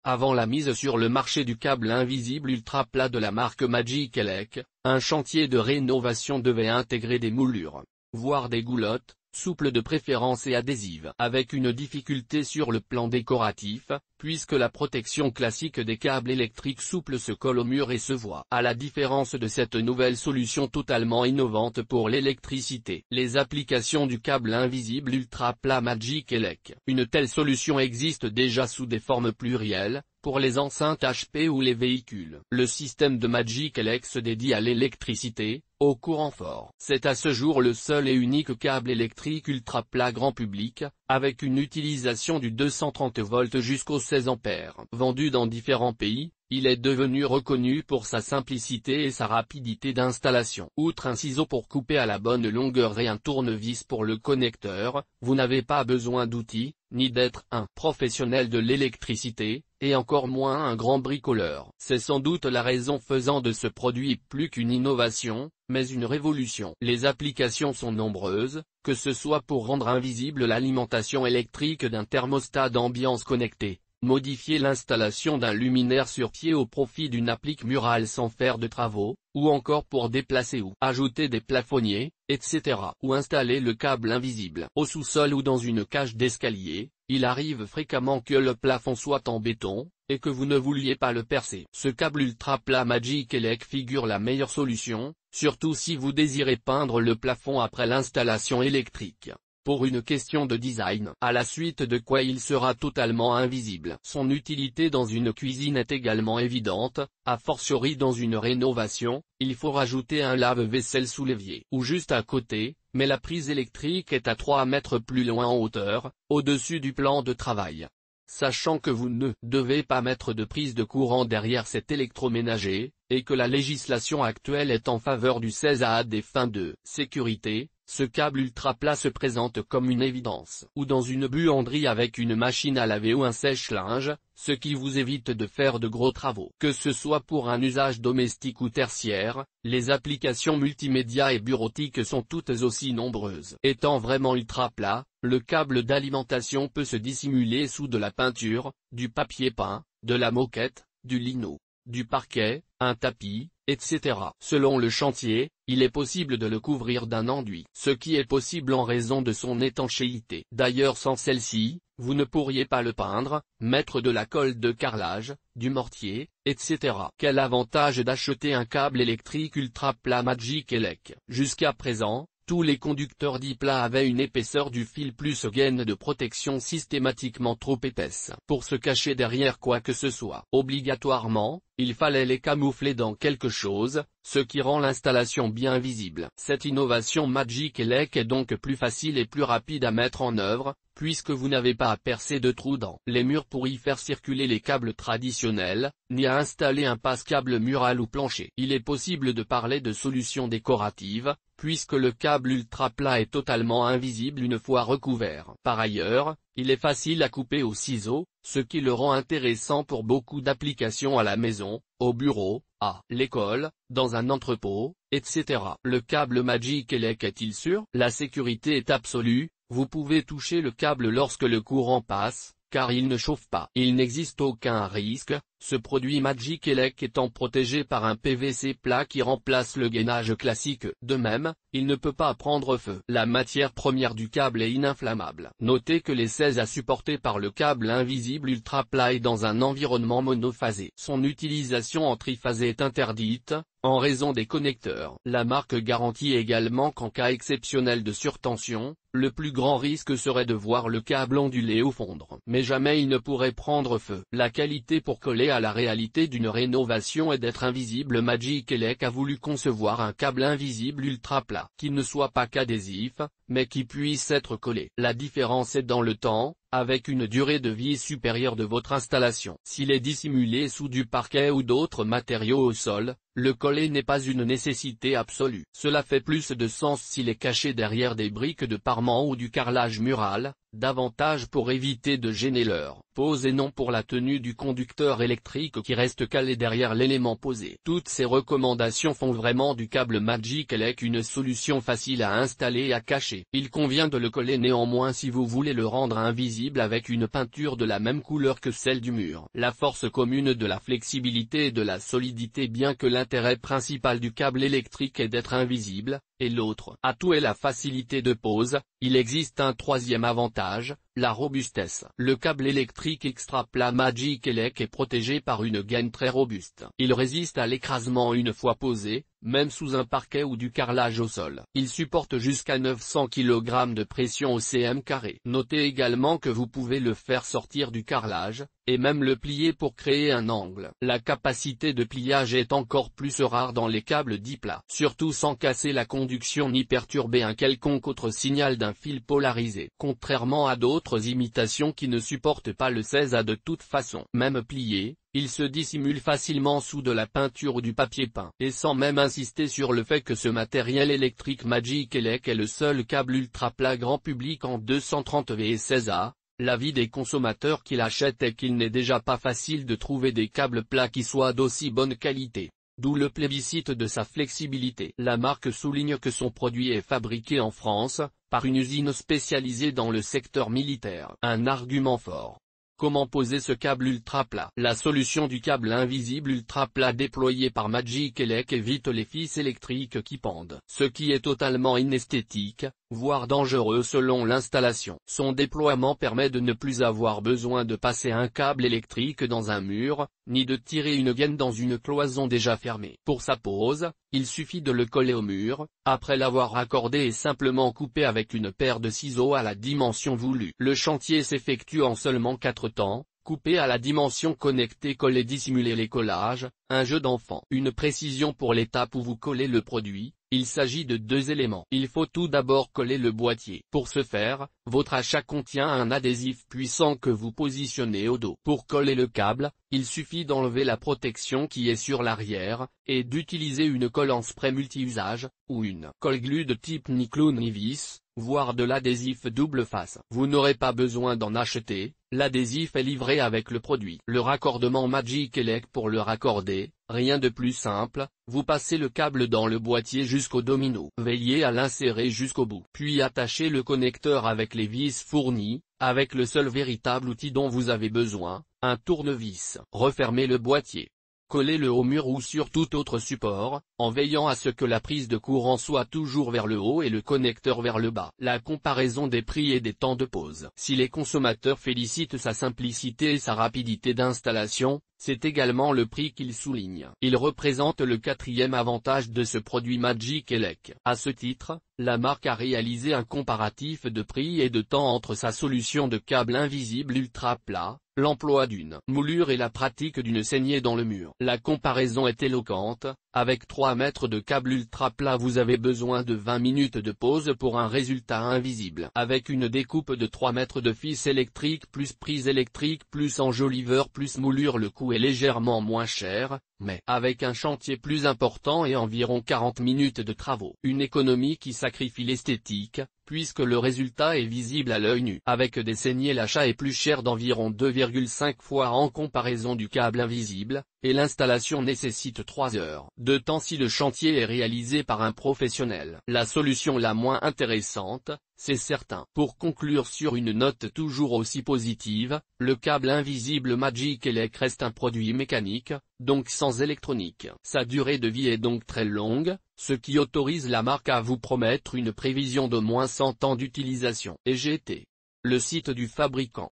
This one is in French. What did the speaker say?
Avant la mise sur le marché du câble invisible ultra plat de la marque Magic Elec, un chantier de rénovation devait intégrer des moulures, voire des goulottes, souples de préférence et adhésives. Avec une difficulté sur le plan décoratif, puisque la protection classique des câbles électriques souples se colle au mur et se voit. À la différence de cette nouvelle solution totalement innovante pour l'électricité, les applications du câble invisible ultra plat Magic Elec. Une telle solution existe déjà sous des formes plurielles, pour les enceintes HP ou les véhicules. Le système de Magic Elec se dédie à l'électricité, au courant fort. C'est à ce jour le seul et unique câble électrique ultra plat grand public, avec une utilisation du 230 volts jusqu'au 16 ampères. Vendu dans différents pays, il est devenu reconnu pour sa simplicité et sa rapidité d'installation. Outre un ciseau pour couper à la bonne longueur et un tournevis pour le connecteur, vous n'avez pas besoin d'outils, ni d'être un professionnel de l'électricité, et encore moins un grand bricoleur. C'est sans doute la raison faisant de ce produit plus qu'une innovation, mais une révolution. Les applications sont nombreuses, que ce soit pour rendre invisible l'alimentation électrique d'un thermostat d'ambiance connecté, modifier l'installation d'un luminaire sur pied au profit d'une applique murale sans faire de travaux, ou encore pour déplacer ou ajouter des plafonniers, etc. Ou installer le câble invisible au sous-sol ou dans une cage d'escalier. Il arrive fréquemment que le plafond soit en béton, et que vous ne vouliez pas le percer. Ce câble ultra plat Magic Elec figure la meilleure solution, surtout si vous désirez peindre le plafond après l'installation électrique. Pour une question de design, à la suite de quoi il sera totalement invisible. Son utilité dans une cuisine est également évidente, a fortiori dans une rénovation, il faut rajouter un lave-vaisselle sous l'évier, ou juste à côté, mais la prise électrique est à 3 mètres plus loin en hauteur, au-dessus du plan de travail. Sachant que vous ne devez pas mettre de prise de courant derrière cet électroménager, et que la législation actuelle est en faveur du 16 à des fins de sécurité, ce câble ultra plat se présente comme une évidence. Ou dans une buanderie avec une machine à laver ou un sèche-linge, ce qui vous évite de faire de gros travaux. Que ce soit pour un usage domestique ou tertiaire, les applications multimédia et bureautiques sont toutes aussi nombreuses. Étant vraiment ultra plat, le câble d'alimentation peut se dissimuler sous de la peinture, du papier peint, de la moquette, du lino, du parquet, un tapis, etc. Selon le chantier, il est possible de le couvrir d'un enduit, ce qui est possible en raison de son étanchéité. D'ailleurs sans celle-ci, vous ne pourriez pas le peindre, mettre de la colle de carrelage, du mortier, etc. Quel avantage d'acheter un câble électrique ultra plat Magic Elec? Jusqu'à présent, tous les conducteurs dits plats avaient une épaisseur du fil plus gaine de protection systématiquement trop épaisse. Pour se cacher derrière quoi que ce soit, obligatoirement, il fallait les camoufler dans quelque chose, ce qui rend l'installation bien visible. Cette innovation Magic Elec est donc plus facile et plus rapide à mettre en œuvre, puisque vous n'avez pas à percer de trous dans les murs pour y faire circuler les câbles traditionnels, ni à installer un passe-câble mural ou plancher. Il est possible de parler de solutions décoratives, puisque le câble ultra plat est totalement invisible une fois recouvert. Par ailleurs, il est facile à couper au ciseau, ce qui le rend intéressant pour beaucoup d'applications à la maison, au bureau, à l'école, dans un entrepôt, etc. Le câble Magic Elec est-il sûr? La sécurité est absolue, vous pouvez toucher le câble lorsque le courant passe, car il ne chauffe pas. Il n'existe aucun risque, ce produit Magic Elec étant protégé par un PVC plat qui remplace le gainage classique. De même, il ne peut pas prendre feu. La matière première du câble est ininflammable. Notez que les 16 à supportés par le câble invisible ultra plat est dans un environnement monophasé. Son utilisation en triphasé est interdite, en raison des connecteurs. La marque garantit également qu'en cas exceptionnel de surtension, le plus grand risque serait de voir le câble onduler ou fondre. Mais jamais il ne pourrait prendre feu. La qualité pour coller à la réalité d'une rénovation est d'être invisible. Magic Elec a voulu concevoir un câble invisible ultra plat, qui ne soit pas qu'adhésif, mais qui puisse être collé. La différence est dans le temps, avec une durée de vie supérieure de votre installation. S'il est dissimulé sous du parquet ou d'autres matériaux au sol, le coller n'est pas une nécessité absolue. Cela fait plus de sens s'il est caché derrière des briques de parement ou du carrelage mural, davantage pour éviter de gêner leur pose et non pour la tenue du conducteur électrique qui reste calé derrière l'élément posé. Toutes ces recommandations font vraiment du câble Magic Elec une solution facile à installer et à cacher. Il convient de le coller néanmoins si vous voulez le rendre invisible avec une peinture de la même couleur que celle du mur. La force commune de la flexibilité et de la solidité, bien que l'intérêt principal du câble électrique est d'être invisible, et l'autre atout est la facilité de pose. Il existe un troisième avantage, la robustesse. Le câble électrique extra plat Magic Elec est protégé par une gaine très robuste. Il résiste à l'écrasement une fois posé, même sous un parquet ou du carrelage au sol. Il supporte jusqu'à 900 kg de pression au cm². Notez également que vous pouvez le faire sortir du carrelage, et même le plier pour créer un angle. La capacité de pliage est encore plus rare dans les câbles dits plats, surtout sans casser la conduction ni perturber un quelconque autre signal d'un fil polarisé. Contrairement à d'autres imitations qui ne supportent pas le 16A de toute façon. Même plié, il se dissimule facilement sous de la peinture ou du papier peint. Et sans même insister sur le fait que ce matériel électrique Magic Elec est le seul câble ultra plat grand public en 230V et 16A, l'avis des consommateurs qui l'achètent est qu'il n'est déjà pas facile de trouver des câbles plats qui soient d'aussi bonne qualité. D'où le plébiscite de sa flexibilité. La marque souligne que son produit est fabriqué en France, par une usine spécialisée dans le secteur militaire. Un argument fort. Comment poser ce câble ultra plat? La solution du câble invisible ultra plat déployé par Magic Elec évite les fils électriques qui pendent, ce qui est totalement inesthétique, voire dangereux selon l'installation. Son déploiement permet de ne plus avoir besoin de passer un câble électrique dans un mur, ni de tirer une gaine dans une cloison déjà fermée. Pour sa pose, il suffit de le coller au mur, après l'avoir raccordé et simplement coupé avec une paire de ciseaux à la dimension voulue. Le chantier s'effectue en seulement 4 temps, couper à la dimension connectée, coller, dissimuler les collages, un jeu d'enfant. Une précision pour l'étape où vous collez le produit. Il s'agit de 2 éléments. Il faut tout d'abord coller le boîtier. Pour ce faire, votre achat contient un adhésif puissant que vous positionnez au dos. Pour coller le câble, il suffit d'enlever la protection qui est sur l'arrière, et d'utiliser une colle en spray multi-usage, ou une colle glue de type ni clou ni vis, voire de l'adhésif double face. Vous n'aurez pas besoin d'en acheter, l'adhésif est livré avec le produit. Le raccordement Magic Elec. Pour le raccorder, rien de plus simple, vous passez le câble dans le boîtier jusqu'au domino. Veillez à l'insérer jusqu'au bout. Puis attachez le connecteur avec les vis fournies, avec le seul véritable outil dont vous avez besoin, un tournevis. Refermez le boîtier. Collez-le au mur ou sur tout autre support, en veillant à ce que la prise de courant soit toujours vers le haut et le connecteur vers le bas. La comparaison des prix et des temps de pose. Si les consommateurs félicitent sa simplicité et sa rapidité d'installation, c'est également le prix qu'ils soulignent. Il représente le 4e avantage de ce produit Magic Elec. À ce titre, la marque a réalisé un comparatif de prix et de temps entre sa solution de câble invisible ultra plat, l'emploi d'une moulure et la pratique d'une saignée dans le mur. La comparaison est éloquente. Avec 3 mètres de câble ultra plat, vous avez besoin de 20 minutes de pause pour un résultat invisible. Avec une découpe de 3 mètres de fils électrique plus prise électrique plus enjoliveur plus moulure, le coût est légèrement moins cher, mais avec un chantier plus important et environ 40 minutes de travaux. Une économie qui sacrifie l'esthétique, puisque le résultat est visible à l'œil nu. Avec des saignées, l'achat est plus cher d'environ 2,5 fois en comparaison du câble invisible, et l'installation nécessite 3 heures de temps si le chantier est réalisé par un professionnel. La solution la moins intéressante, c'est certain. Pour conclure sur une note toujours aussi positive, le câble invisible Magic Elec reste un produit mécanique, donc sans électronique. Sa durée de vie est donc très longue, ce qui autorise la marque à vous promettre une prévision d'au moins 100 ans d'utilisation. EGT. Le site du fabricant.